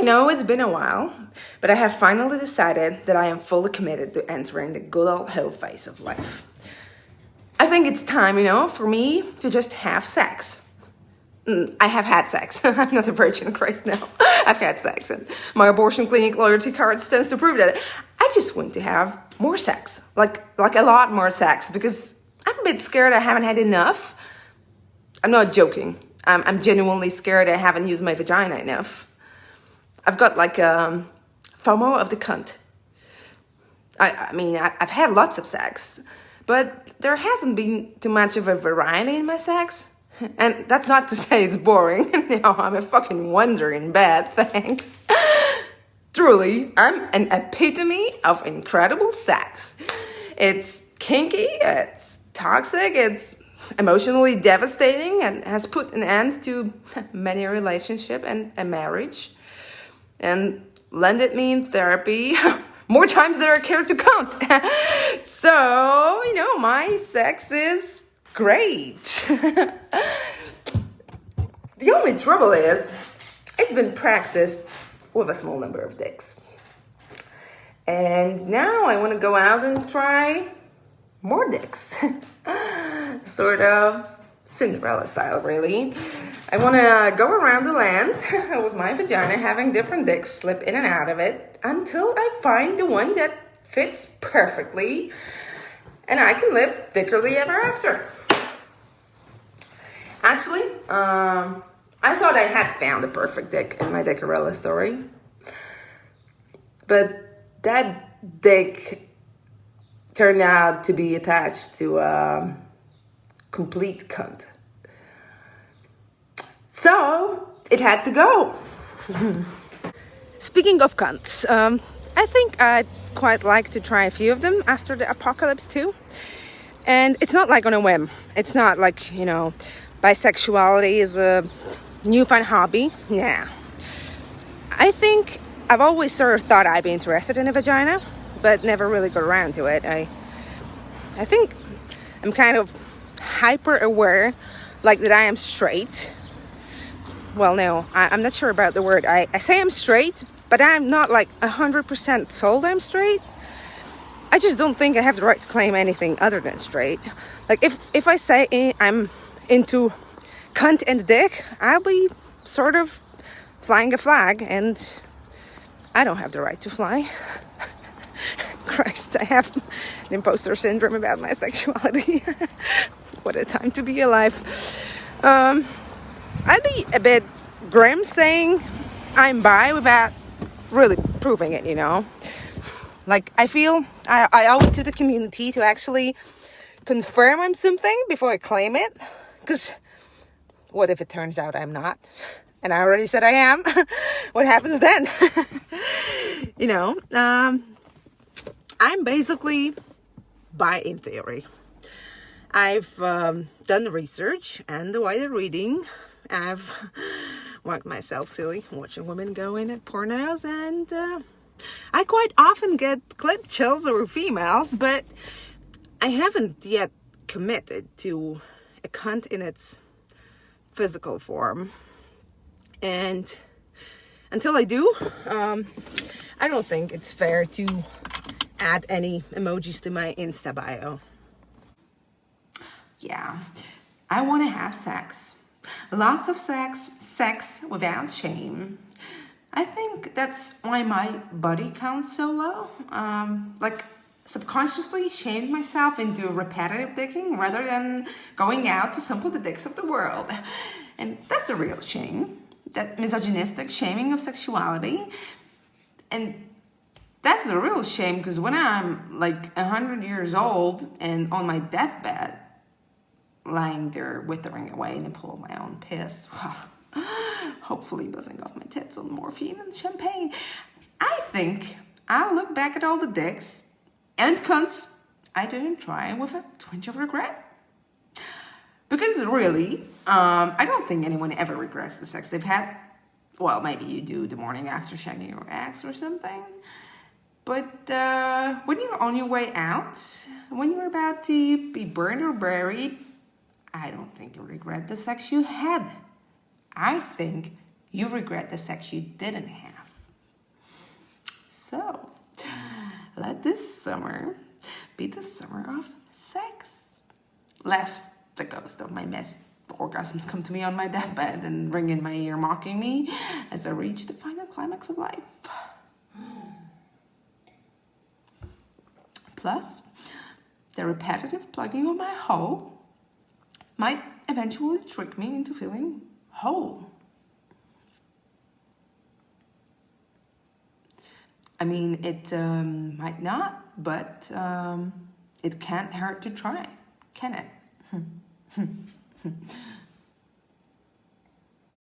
know it's been a while, but I have finally decided that I am fully committed to entering the good old hoe phase of life. I think it's time, for me to just have sex. I have had sex. I'm not a virgin, Christ, no. I've had sex, and my abortion clinic loyalty card stands to prove that. I just want to have more sex, like a lot more sex, because I'm a bit scared I haven't had enough. I'm not joking. I'm genuinely scared I haven't used my vagina enough. I've got like FOMO of the cunt. I've had lots of sex, but there hasn't been too much of a variety in my sex. And that's not to say it's boring. No, I'm a fucking wonder in bed, thanks. Truly, I'm an epitome of incredible sex. It's kinky, it's toxic, it's emotionally devastating, and has put an end to many a relationship and a marriage. And landed me in therapy more times than I care to count. So, my sex is great. The only trouble is, it's been practiced with a small number of dicks. And now I want to go out and try more dicks. Sort of Cinderella style, really. I want to go around the land with my vagina, having different dicks slip in and out of it until I find the one that fits perfectly, and I can live dickerly ever after. Actually, I thought I had found the perfect dick in my Dickarella story, but that dick turned out to be attached to a complete cunt. So it had to go. Speaking of cunts, I think I'd quite like to try a few of them after the apocalypse too. And it's not like on a whim. It's not like, bisexuality is a newfound hobby. Yeah. I think I've always sort of thought I'd be interested in a vagina, but never really got around to it. I think I'm kind of hyper aware, like that I am straight. Well, no, I'm not sure about the word. I say I'm straight, but I'm not like 100% sold I'm straight. I just don't think I have the right to claim anything other than straight. Like if I say I'm into cunt and dick, I'll be sort of flying a flag, and I don't have the right to fly. Christ, I have an imposter syndrome about my sexuality. What a time to be alive. I'd be a bit grim saying I'm bi without really proving it, Like, I feel I owe it to the community to actually confirm I'm something before I claim it. Because what if it turns out I'm not? And I already said I am. What happens then? I'm basically bi in theory. I've done the research and the wider reading. I've worked myself silly watching women go in at pornos, and I quite often get clit chills over females, but I haven't yet committed to a cunt in its physical form. And until I do, I don't think it's fair to add any emojis to my Insta bio. Yeah, I want to have sex. Lots of sex without shame. I think that's why my body count's so low. Subconsciously shamed myself into repetitive dicking rather than going out to sample the dicks of the world. And that's the real shame. That misogynistic shaming of sexuality. And that's the real shame, because when I'm like 100 years old and on my deathbed, lying there withering away in a pool of my own piss, well, hopefully buzzing off my tits on morphine and champagne, I think I'll look back at all the dicks and cunts I didn't try with a twinge of regret. Because really, I don't think anyone ever regrets the sex they've had. Well, maybe you do the morning after shagging your ex or something. But when you're on your way out, when you're about to be burned or buried, I don't think you regret the sex you had. I think you regret the sex you didn't have. So, let this summer be the summer of sex. Lest the ghost of my missed orgasms come to me on my deathbed and ring in my ear mocking me as I reach the final climax of life. Plus, the repetitive plugging of my hole might eventually trick me into feeling whole. I mean, it might not, but it can't hurt to try, can it?